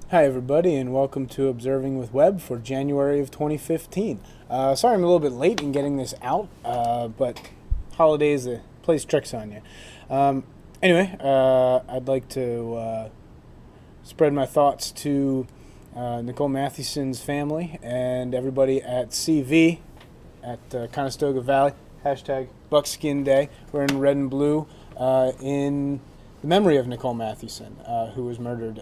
Hi everybody and welcome to Observing with Webb for January of 2015. Sorry I'm a little bit late in getting this out, but holidays plays tricks on you. Anyway, I'd like to spread my thoughts to Nicole Mathewson's family and everybody at CV at Conestoga Valley. Hashtag Buckskin Day. We're in red and blue in the memory of Nicole Mathewson, who was murdered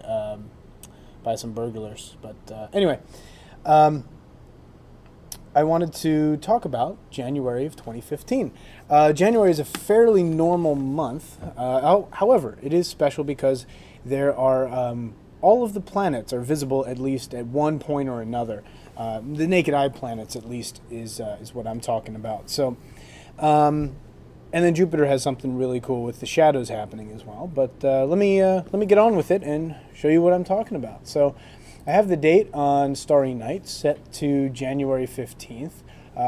by some burglars. But anyway, I wanted to talk about January of 2015. January is a fairly normal month. However, it is special because there are all of the planets are visible at least at one point or another. The naked eye planets, at least, is what I'm talking about. So, and then Jupiter has something really cool with the shadows happening as well. But let me get on with it and show you what I'm talking about. So I have the date on Starry Night set to January 15th.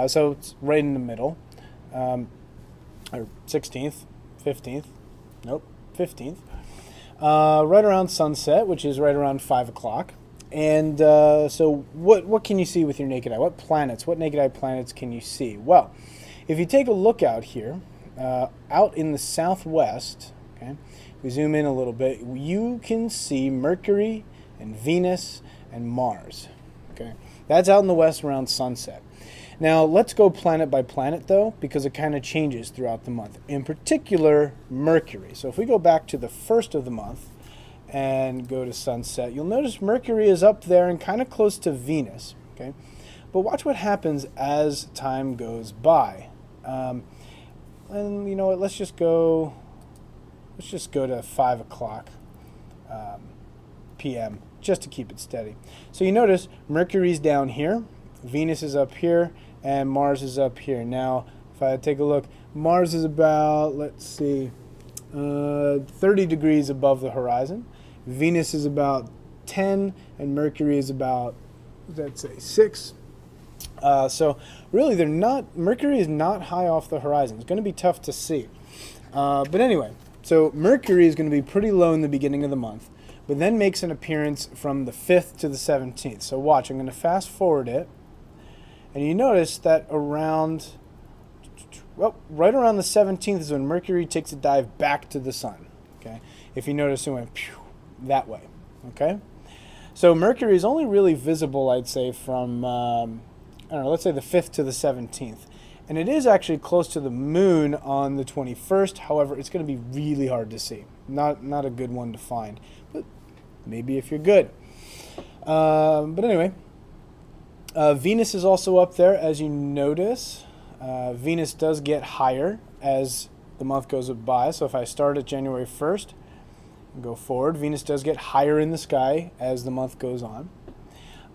So it's right in the middle. Or 16th, 15th. Nope, 15th. Right around sunset, which is right around 5 o'clock. And so what can you see with your naked eye? What naked eye planets can you see? Well, if you take a look out here, out in the southwest, okay, if we zoom in a little bit, you can see Mercury and Venus and Mars. Okay, that's out in the west around sunset. Now let's go planet by planet though, because it kind of changes throughout the month. In particular, Mercury. So if we go back to the first of the month and go to sunset, you'll notice Mercury is up there and kind of close to Venus. Okay, but watch what happens as time goes by. And you know what? Let's just go to 5 o'clock p.m. just to keep it steady. So you notice Mercury's down here, Venus is up here, and Mars is up here. Now, if I take a look, Mars is about, let's see, 30 degrees above the horizon. Venus is about 10, and Mercury is about, let's say, 6. So really, Mercury is not high off the horizon. It's going to be tough to see. But anyway, so Mercury is going to be pretty low in the beginning of the month, but then makes an appearance from the 5th to the 17th. So watch, I'm going to fast forward it, and you notice that right around the 17th is when Mercury takes a dive back to the sun. Okay, if you notice, it went that way. Okay, so Mercury is only really visible, I'd say, from I don't know, let's say the 5th to the 17th. And it is actually close to the moon on the 21st. However, it's going to be really hard to see. Not a good one to find. But maybe if you're good. But anyway, Venus is also up there, as you notice. Venus does get higher as the month goes by. So if I start at January 1st and go forward, Venus does get higher in the sky as the month goes on.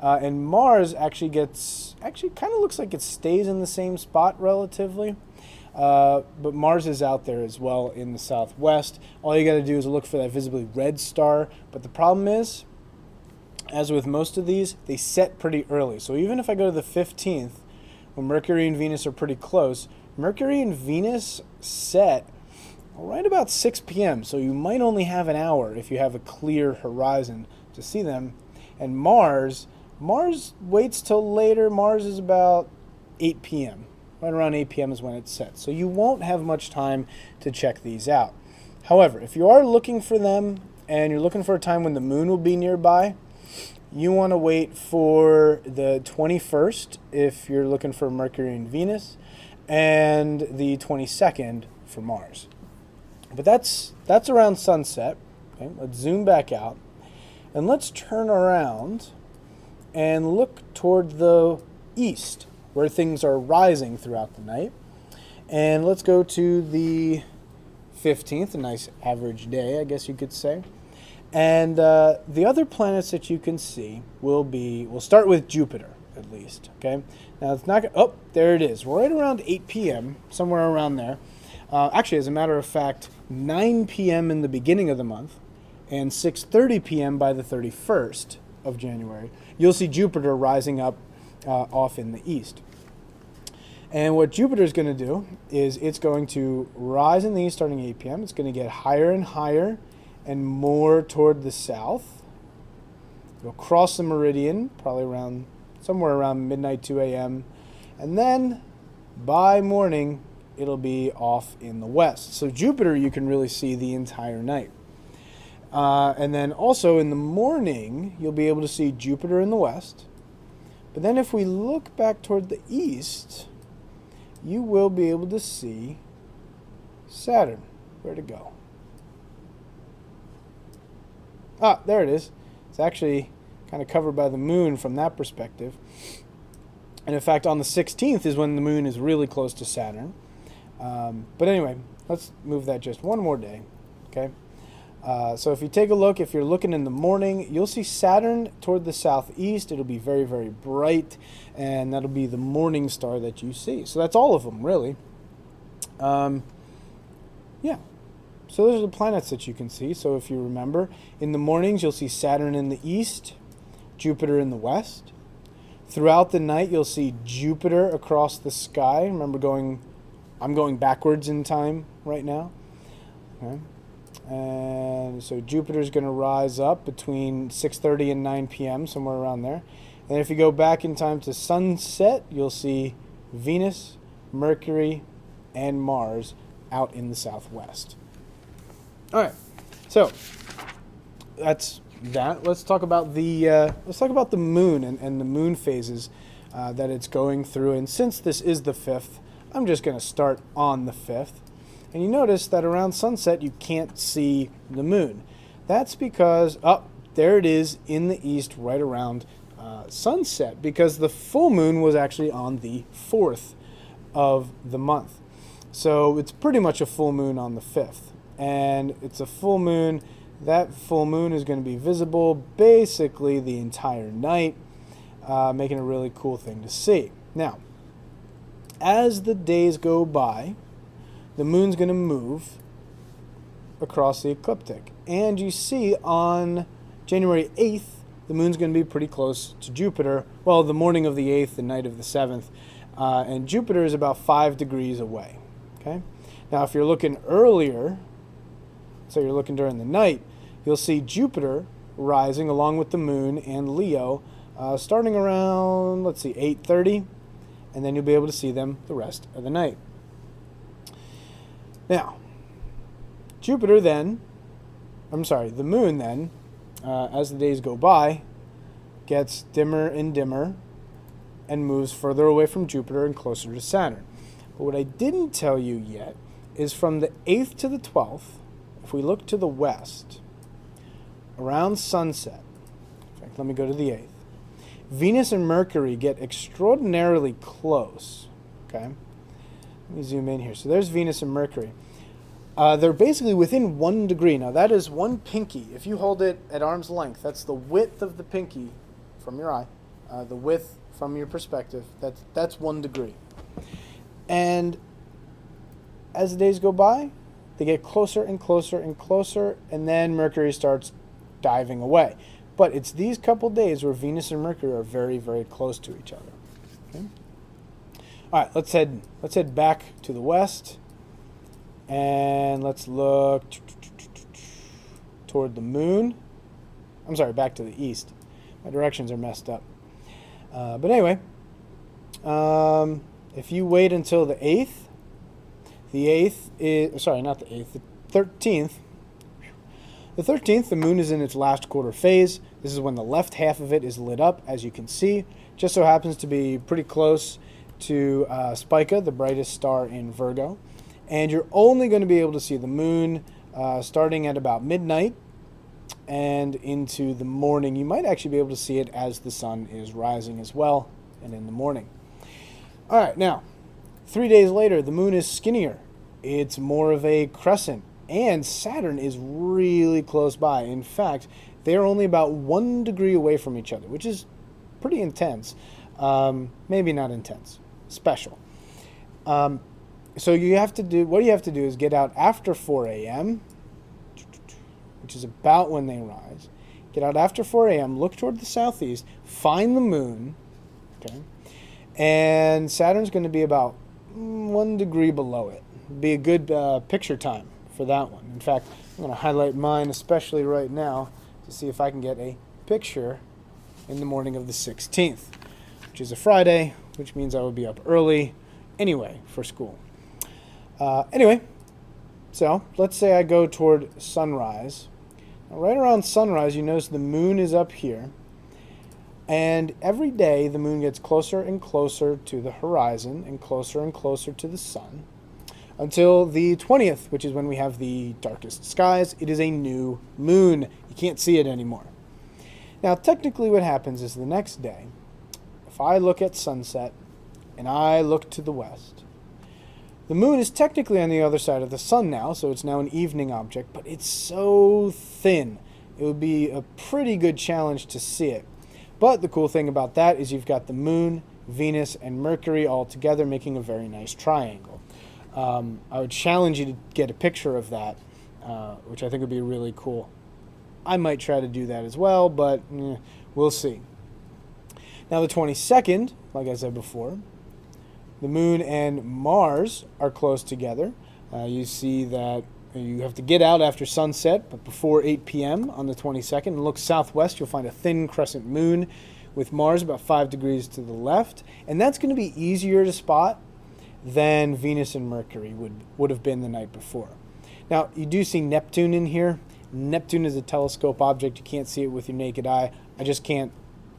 And Mars actually kind of looks like it stays in the same spot relatively. But Mars is out there as well in the southwest. All you got to do is look for that visibly red star. But the problem is, as with most of these, they set pretty early. So even if I go to the 15th, when Mercury and Venus are pretty close, Mercury and Venus set right about 6 p.m. So you might only have an hour if you have a clear horizon to see them. And Mars waits till later. Mars is about 8 p.m. Right around 8 p.m. is when it's set. So you won't have much time to check these out. However, if you are looking for them and you're looking for a time when the moon will be nearby, you want to wait for the 21st if you're looking for Mercury and Venus, and the 22nd for Mars. But that's around sunset. Okay, let's zoom back out. And let's turn around and look toward the east, where things are rising throughout the night. And let's go to the 15th, a nice average day, I guess you could say. And the other planets that you can see we'll start with Jupiter, at least, okay? Now, it's not, oh, there it is, right around 8 p.m., somewhere around there. Actually, as a matter of fact, 9 p.m. in the beginning of the month, and 6:30 p.m. by the 31st of January, you'll see Jupiter rising up off in the east. And what Jupiter is going to do is it's going to rise in the east starting 8 p.m. It's going to get higher and higher and more toward the south. It'll cross the meridian, probably around somewhere around midnight, 2 a.m. And then by morning, it'll be off in the west. So Jupiter you can really see the entire night. And then also in the morning, you'll be able to see Jupiter in the west. But then if we look back toward the east, you will be able to see Saturn. Where'd it go? Ah, there it is. It's actually kind of covered by the moon from that perspective. And in fact, on the 16th is when the moon is really close to Saturn. But anyway, let's move that just one more day. Okay. So if you take a look, if you're looking in the morning, you'll see Saturn toward the southeast. It'll be very, very bright, and that'll be the morning star that you see. So that's all of them, really. Yeah. So those are the planets that you can see. So if you remember, in the mornings, you'll see Saturn in the east, Jupiter in the west. Throughout the night, you'll see Jupiter across the sky. Remember, I'm going backwards in time right now. Okay. And so Jupiter's going to rise up between 6:30 and 9 p.m., somewhere around there. And if you go back in time to sunset, you'll see Venus, Mercury, and Mars out in the southwest. All right, so that's that. Let's talk about the moon and the moon phases that it's going through. And since this is the 5th, I'm just going to start on the 5th. And you notice that around sunset you can't see the moon. That's because there it is in the east right around sunset, because the full moon was actually on the 4th of the month. So it's pretty much a full moon on the 5th. And it's a full moon. That full moon is going to be visible basically the entire night, making a really cool thing to see. Now, as the days go by, the moon's going to move across the ecliptic. And you see on January 8th, the moon's going to be pretty close to Jupiter. Well, the morning of the 8th, the night of the 7th. And Jupiter is about 5 degrees away. Okay. Now, if you're looking earlier, so you're looking during the night, you'll see Jupiter rising along with the moon and Leo starting around, let's see, 8:30. And then you'll be able to see them the rest of the night. Now, the moon then, as the days go by, gets dimmer and dimmer and moves further away from Jupiter and closer to Saturn. But what I didn't tell you yet is from the 8th to the 12th, if we look to the west, around sunset, in fact, let me go to the 8th, Venus and Mercury get extraordinarily close. Okay? Let me zoom in here. So there's Venus and Mercury. They're basically within 1 degree. Now that is one pinky. If you hold it at arm's length, that's the width of the pinky from your eye. The width from your perspective, that's 1 degree. And as the days go by, they get closer and closer and closer, and then Mercury starts diving away. But it's these couple days where Venus and Mercury are very, very close to each other. Okay? All right, let's head back to the west, and let's look toward the moon. I'm sorry, back to the east. My directions are messed up. But anyway, if you wait until the 8th, the 8th is, sorry, not the 8th, the 13th. The 13th, the moon is in its last quarter phase. This is when the left half of it is lit up, as you can see. Just so happens to be pretty close to Spica, the brightest star in Virgo. And you're only going to be able to see the moon starting at about midnight and into the morning. You might actually be able to see it as the sun is rising as well, and in the morning. All right, now, 3 days later, the moon is skinnier. It's more of a crescent. And Saturn is really close by. In fact, they're only about 1 degree away from each other, which is pretty intense. Maybe not intense, special. So what you have to do is get out after 4 a.m., which is about when they rise. Get out after 4 a.m., look toward the southeast, find the moon, okay? And Saturn's going to be about 1 degree below it. Be a good picture time for that one. In fact, I'm going to highlight mine, especially right now, to see if I can get a picture in the morning of the 16th, which is a Friday, which means I would be up early anyway for school. Anyway, so let's say I go toward sunrise. Now, right around sunrise, you notice the moon is up here. And every day, the moon gets closer and closer to the horizon and closer to the sun until the 20th, which is when we have the darkest skies. It is a new moon. You can't see it anymore. Now, technically what happens is the next day, if I look at sunset and I look to the west, the moon is technically on the other side of the sun now, so it's now an evening object, but it's so thin. It would be a pretty good challenge to see it. But the cool thing about that is you've got the moon, Venus, and Mercury all together making a very nice triangle. I would challenge you to get a picture of that, which I think would be really cool. I might try to do that as well, but we'll see. Now the 22nd, like I said before, the moon and Mars are close together. You see that you have to get out after sunset, but before 8 p.m. on the 22nd. And look southwest, you'll find a thin crescent moon with Mars about 5 degrees to the left. And that's going to be easier to spot than Venus and Mercury would have been the night before. Now, you do see Neptune in here. Neptune is a telescope object. You can't see it with your naked eye. I just can't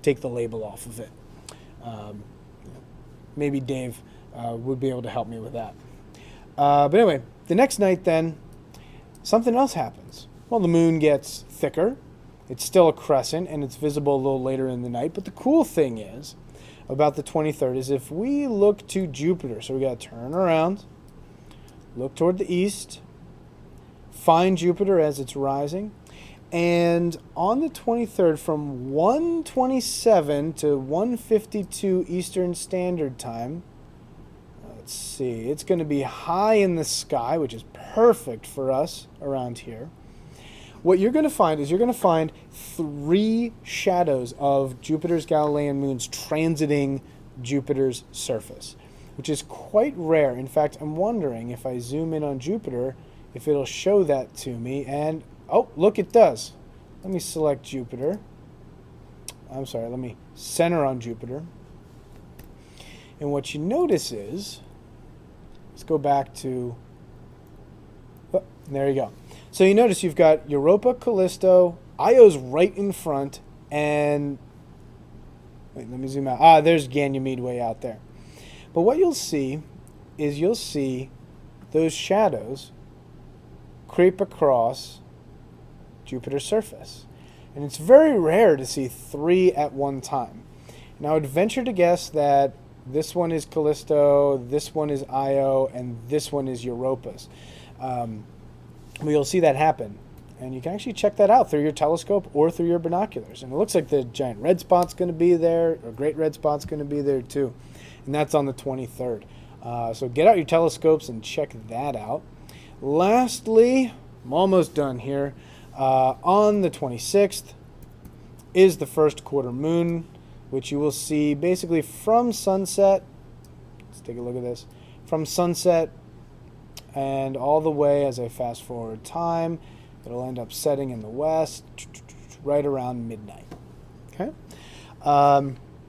take the label off of it. Maybe Dave would be able to help me with that. But anyway, the next night then, something else happens. Well, the moon gets thicker. It's still a crescent, and it's visible a little later in the night. But the cool thing is, about the 23rd, is if we look to Jupiter, so we got to turn around, look toward the east, find Jupiter as it's rising, and on the 23rd, from 1:27 to 1:52 Eastern Standard Time, let's see, it's going to be high in the sky, which is perfect for us around here. What you're going to find is you're going to find 3 shadows of Jupiter's Galilean moons transiting Jupiter's surface, which is quite rare. In fact, I'm wondering if I zoom in on Jupiter, if it'll show that to me. And, oh, look, it does. Let me select Jupiter. I'm sorry, let me center on Jupiter. And what you notice is, let's go back to, oh, there you go. So you notice you've got Europa, Callisto, Io's right in front, and, wait, let me zoom out. There's Ganymede way out there. But what you'll see is you'll see those shadows creep across Jupiter's surface. And it's very rare to see 3 at one time. And I would venture to guess that this one is Callisto, this one is Io, and this one is Europa's. You'll see that happen. And you can actually check that out through your telescope or through your binoculars. And it looks like the giant red spot's going to be there, or great red spot's going to be there too. And that's on the 23rd. So get out your telescopes and check that out. Lastly, I'm almost done here. On the 26th is the first quarter moon, which you will see basically from sunset. Let's take a look at this. From sunset and all the way as I fast forward time, it'll end up setting in the west right around midnight. Okay,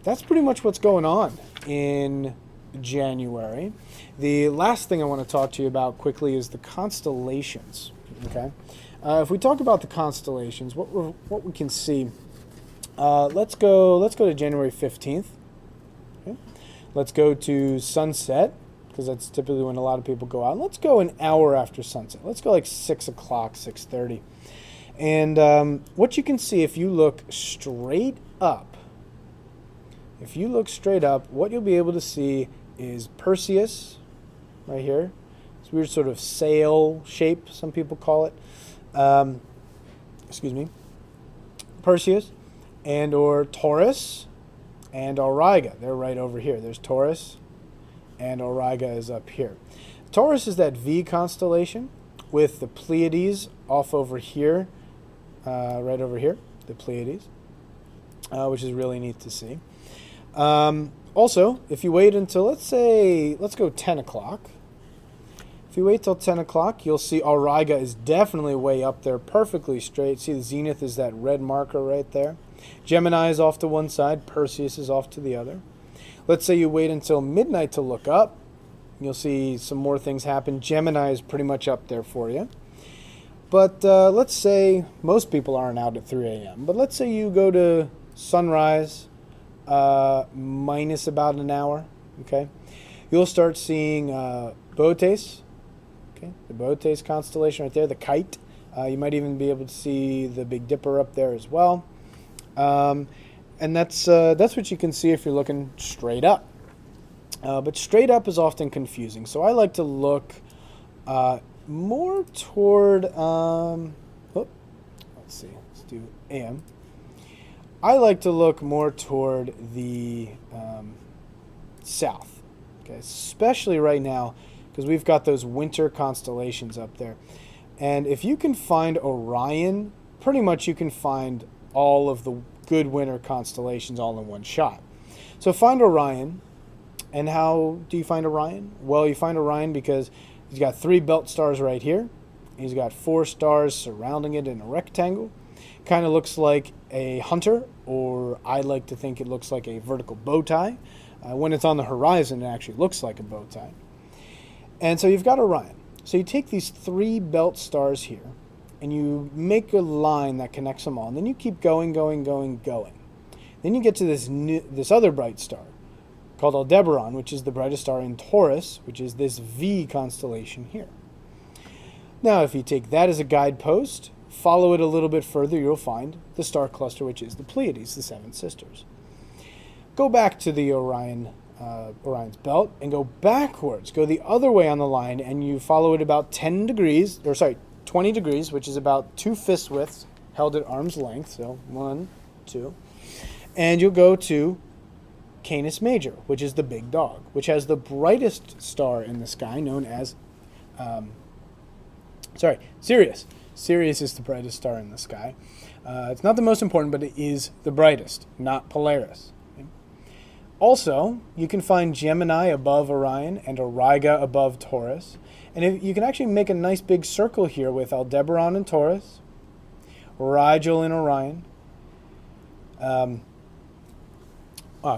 that's pretty much what's going on in January. The last thing I want to talk to you about quickly is the constellations. Okay, if we talk about the constellations, what we can see. Let's go to January 15th. Okay. Let's go to sunset, because that's typically when a lot of people go out. Let's go an hour after sunset. Let's go like 6 o'clock, 6:30. And what you can see if you look straight up, what you'll be able to see is Perseus right here. This weird sort of sail shape, some people call it. Excuse me. Perseus and or Taurus and Auriga. They're right over here. There's Taurus and Auriga is up here. Taurus is that V constellation with the Pleiades off over here, right over here, the Pleiades, which is really neat to see. Also, if you wait until, let's go 10 o'clock. If you wait till 10 o'clock, you'll see Auriga is definitely way up there, perfectly straight. See the zenith is that red marker right there. Gemini is off to one side, Perseus is off to the other. Let's say you wait until midnight to look up. You'll see some more things happen. Gemini is pretty much up there for you. But let's say most people aren't out at 3 a.m. But let's say you go to sunrise minus about an hour. Okay, you'll start seeing Bootes. Okay, the Bootes constellation right there, the kite. You might even be able to see the Big Dipper up there as well. And that's what you can see if you're looking straight up. But straight up is often confusing. So I like to look more toward, let's see, let's do AM. I like to look more toward the south, okay, especially right now because we've got those winter constellations up there. And if you can find Orion, pretty much you can find all of the good winter constellations all in one shot. So find Orion. And how do you find Orion? Well, you find Orion because he's got 3 belt stars right here. He's got 4 stars surrounding it in a rectangle. Kind of looks like a hunter, or I like to think it looks like a vertical bow tie. When it's on the horizon, it actually looks like a bow tie. And so you've got Orion. So you take these 3 belt stars here, and you make a line that connects them all. And then you keep going, going, going, going. Then you get to this other bright star called Aldebaran, which is the brightest star in Taurus, which is this V constellation here. Now, if you take that as a guidepost, follow it a little bit further, you'll find the star cluster, which is the Pleiades, the 7 sisters. Go back to the Orion's belt and go backwards. Go the other way on the line, and you follow it about 20 degrees, which is about 2 fist widths held at arm's length. So 1, 2, and you'll go to Canis Major, which is the big dog, which has the brightest star in the sky, known as, Sirius. Sirius is the brightest star in the sky. It's not the most important, but it is the brightest, not Polaris. Okay? Also, you can find Gemini above Orion and Auriga above Taurus. And you can actually make a nice big circle here with Aldebaran in Taurus, Rigel in Orion,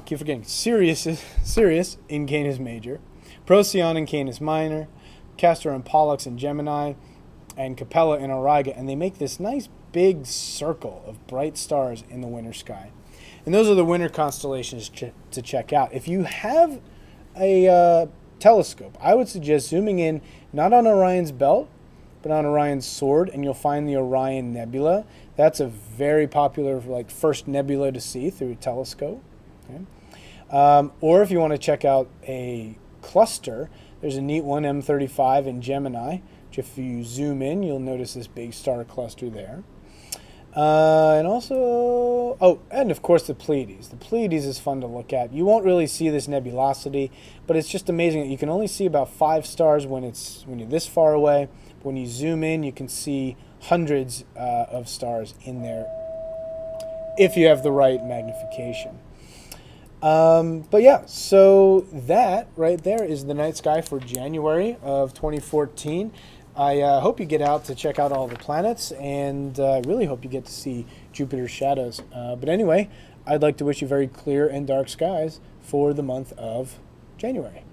keep forgetting. Sirius in Canis Major, Procyon in Canis Minor, Castor and Pollux in Gemini, and Capella in Auriga, and they make this nice big circle of bright stars in the winter sky. And those are the winter constellations to check out. If you have a telescope, I would suggest zooming in not on Orion's belt, but on Orion's sword, and you'll find the Orion Nebula. That's a very popular first nebula to see through a telescope. Okay. Or if you want to check out a cluster, there's a neat one, M35 in Gemini, which if you zoom in, you'll notice this big star cluster there. And of course the Pleiades. The Pleiades is fun to look at. You won't really see this nebulosity, but it's just amazing that you can only see about 5 stars when you're this far away. But when you zoom in, you can see hundreds of stars in there if you have the right magnification. But yeah, so that right there is the night sky for January of 2014. I hope you get out to check out all the planets, and I really hope you get to see Jupiter's shadows. But anyway, I'd like to wish you very clear and dark skies for the month of January.